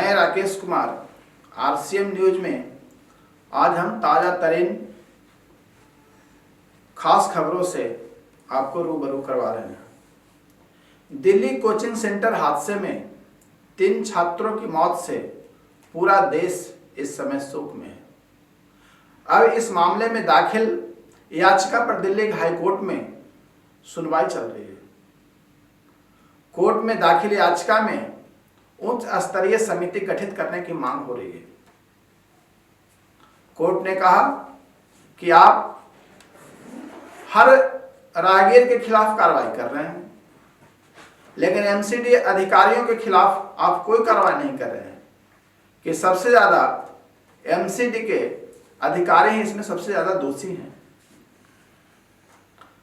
मैं Rakesh Kumar RCM news में आज हम ताज़ा तरीन खास खबरों से आपको रूबरू करवा रहे हैं। दिल्ली कोचिंग सेंटर हादसे में 3 छात्रों की मौत से पूरा देश इस समय शोक में है। अब इस मामले में दाखिल याचिका पर दिल्ली हाईकोर्ट में सुनवाई चल रही है। कोर्ट में दाखिल याचिका में उच्च स्तरीय समिति गठित करने की मांग हो रही है। कोर्ट ने कहा कि आप हर राहगीर के खिलाफ कार्रवाई कर रहे हैं, लेकिन एमसीडी अधिकारियों के खिलाफ आप कोई कार्रवाई नहीं कर रहे हैं कि सबसे ज्यादा एमसीडी के अधिकारी ही इसमें सबसे ज्यादा दोषी हैं।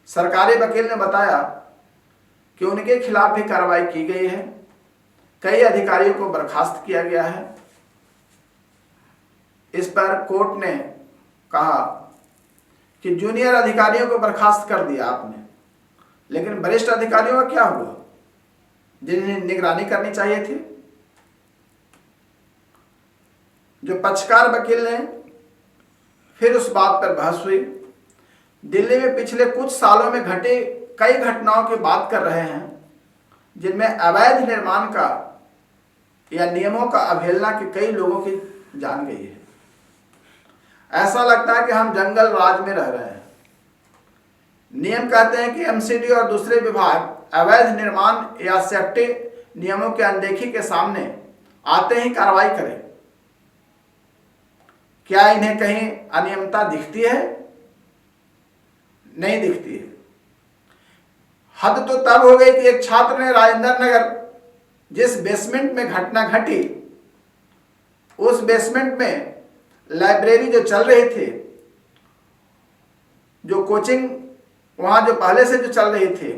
सरकारी वकील ने बताया कि उनके खिलाफ भी कार्रवाई की गई है, कई अधिकारियों को बर्खास्त किया गया है। इस पर कोर्ट ने कहा कि जूनियर अधिकारियों को बर्खास्त कर दिया आपने, लेकिन वरिष्ठ अधिकारियों का क्या हुआ जिन्हें निगरानी करनी चाहिए थी। जो पक्षकार वकील ने फिर उस बात पर बहस हुई। दिल्ली में पिछले कुछ सालों में घटे कई घटनाओं की बात कर रहे हैं जिनमें अवैध निर्माण का या नियमों का अवहेलना के कई लोगों की जान गई है। ऐसा लगता है कि हम जंगल राज में रह रहे हैं। नियम कहते हैं कि एमसीडी और दूसरे विभाग अवैध निर्माण या सेफ्टी नियमों की अनदेखी के सामने आते ही कार्रवाई करें। क्या इन्हें कहीं अनियमितता दिखती है? नहीं दिखती है। हद तो तब हो गई कि एक छात्र ने राजेंद्र नगर जिस बेसमेंट में घटना घटी, उस बेसमेंट में लाइब्रेरी जो चल रही थी, जो कोचिंग वहां जो पहले से जो चल रही थी,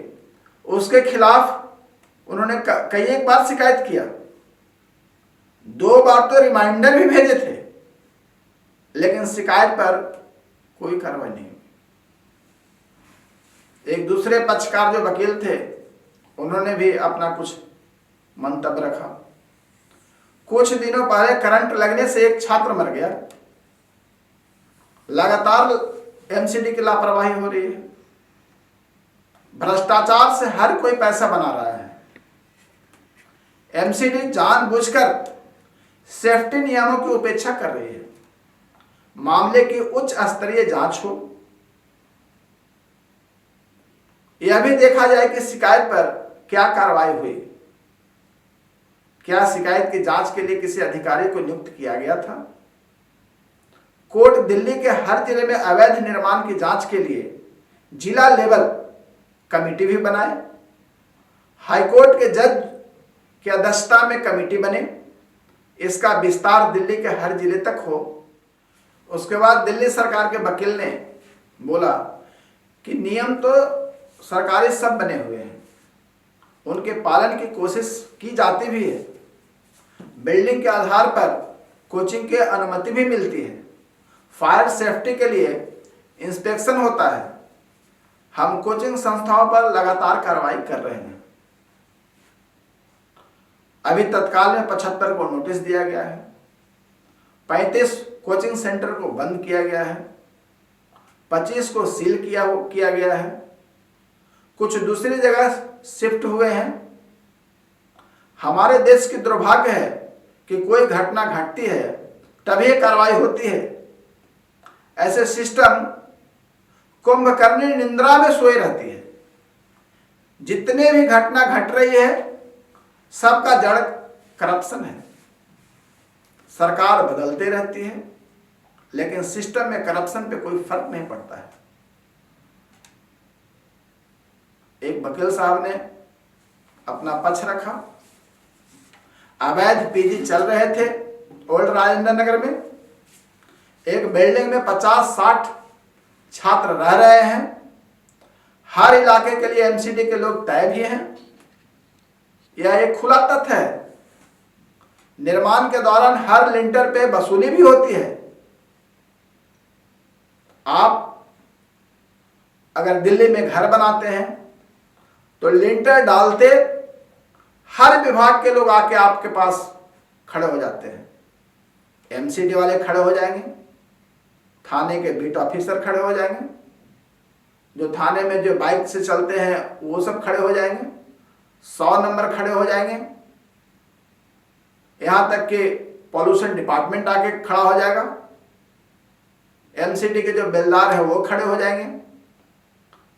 उसके खिलाफ उन्होंने कई एक बार शिकायत किया। 2 बार तो रिमाइंडर भी भेजे थे, लेकिन शिकायत पर कोई कार्रवाई नहीं हुई। एक दूसरे पक्षकार जो वकील थे, उन्होंने भी अपना कुछ मंतव्य रखा। कुछ दिनों पहले करंट लगने से एक छात्र मर गया। लगातार एमसीडी की लापरवाही हो रही है। भ्रष्टाचार से हर कोई पैसा बना रहा है। एमसीडी जानबूझकर सेफ्टी नियमों की उपेक्षा कर रही है। मामले की उच्च स्तरीय जांच हो। यह भी देखा जाए कि शिकायत पर क्या कार्रवाई हुई। क्या शिकायत की जांच के लिए किसी अधिकारी को नियुक्त किया गया था? कोर्ट दिल्ली के हर जिले में अवैध निर्माण की जांच के लिए जिला लेवल कमेटी भी बनाए। हाईकोर्ट के जज की अध्यक्षता में कमेटी बने। इसका विस्तार दिल्ली के हर जिले तक हो। उसके बाद दिल्ली सरकार के वकील ने बोला कि नियम तो सरकारी सब बने हुए हैं, उनके पालन की कोशिश की जाती भी है। बिल्डिंग के आधार पर कोचिंग की अनुमति भी मिलती है। फायर सेफ्टी के लिए इंस्पेक्शन होता है। हम कोचिंग संस्थाओं पर लगातार कार्रवाई कर रहे हैं। अभी तत्काल में 75 को नोटिस दिया गया है। 35 कोचिंग सेंटर को बंद किया गया है। 25 को सील किया गया है। कुछ दूसरी जगह शिफ्ट हुए हैं। हमारे देश की दुर्भाग्य है कि कोई घटना घटती है तभी कार्रवाई होती है। ऐसे सिस्टम कुंभकर्णी निंद्रा में सोए रहती है। जितने भी घटना घट रही है, सबका जड़ करप्शन है। सरकार बदलते रहती है, लेकिन सिस्टम में करप्शन पे कोई फर्क नहीं पड़ता है। एक वकील साहब ने अपना पक्ष रखा। अवैध पीजी चल रहे थे ओल्ड राजेंद्र नगर में। एक बिल्डिंग में 50-60 छात्र रह रहे हैं। हर इलाके के लिए एमसीडी के लोग तय भी हैं। यह एक खुला तथ्य है। निर्माण के दौरान हर लिंटर पे वसूली भी होती है। आप अगर दिल्ली में घर बनाते हैं तो लिंटर डालते हर विभाग के लोग आके आपके पास खड़े हो जाते हैं, एमसीडी वाले खड़े हो जाएंगे, थाने के बीट ऑफिसर खड़े हो जाएंगे, जो थाने में जो बाइक से चलते हैं वो सब खड़े हो जाएंगे, 100 नंबर खड़े हो जाएंगे, यहां तक कि पॉल्यूशन डिपार्टमेंट आके खड़ा हो जाएगा, एमसीडी के जो बेलदार है वो खड़े हो जाएंगे।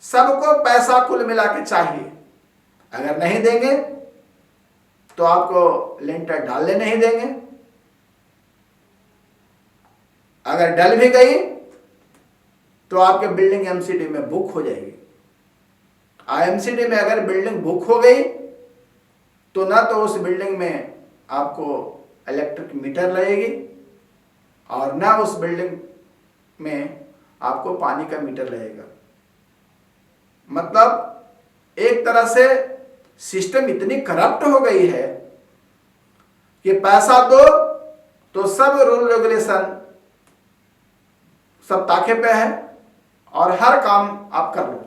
सबको पैसा कुल मिला के चाहिए, अगर नहीं देंगे तो आपको लेंटर डालने नहीं देंगे, अगर डल भी गई तो आपके बिल्डिंग एमसीडी में बुक हो जाएगी। एमसीडी में अगर बिल्डिंग बुक हो गई तो ना तो उस बिल्डिंग में आपको इलेक्ट्रिक मीटर लगेगी और ना उस बिल्डिंग में आपको पानी का मीटर लगेगा। मतलब एक तरह से सिस्टम इतनी करप्ट हो गई है कि पैसा दो तो सब रूल रेगुलेशन सब ताके पे है और हर काम आप कर लो,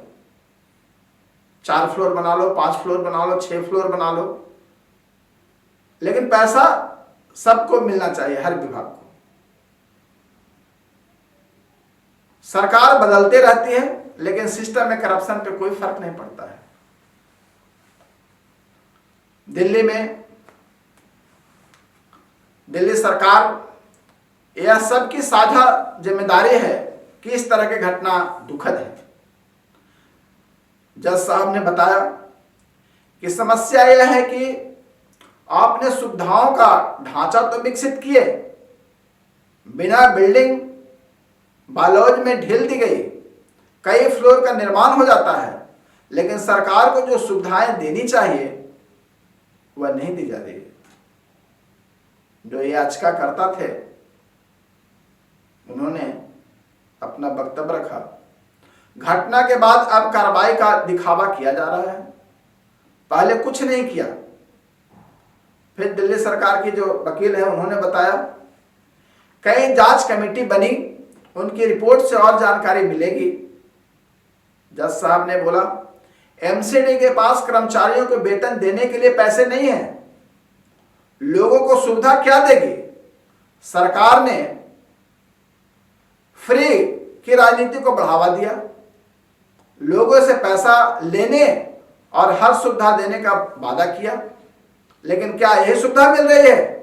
4 फ्लोर बना लो, 5 फ्लोर बना लो, 6 फ्लोर बना लो, लेकिन पैसा सबको मिलना चाहिए, हर विभाग को। सरकार बदलती रहती है लेकिन सिस्टम में करप्शन पे कोई फर्क नहीं पड़ता है। दिल्ली सरकार यह सबकी साझा जिम्मेदारी है कि इस तरह की घटना दुखद है। जज साहब ने बताया कि समस्या यह है कि आपने सुविधाओं का ढांचा तो विकसित किए, बिना बिल्डिंग बालौज में ढील दी गई, कई फ्लोर का निर्माण हो जाता है, लेकिन सरकार को जो सुविधाएं देनी चाहिए वह नहीं दी जा रही है। जो याचिका करता थे उन्होंने अपना वक्तव्य रखा। घटना के बाद अब कार्रवाई का दिखावा किया जा रहा है, पहले कुछ नहीं किया। फिर दिल्ली सरकार की जो वकील है उन्होंने बताया कई जांच कमेटी बनी, उनकी रिपोर्ट से और जानकारी मिलेगी। जज साहब ने बोला एमसीडी के पास कर्मचारियों को वेतन देने के लिए पैसे नहीं है, लोगों को सुविधा क्या देगी? सरकार ने फ्री की राजनीति को बढ़ावा दिया, लोगों से पैसा लेने और हर सुविधा देने का वादा किया, लेकिन क्या यही सुविधा मिल रही है?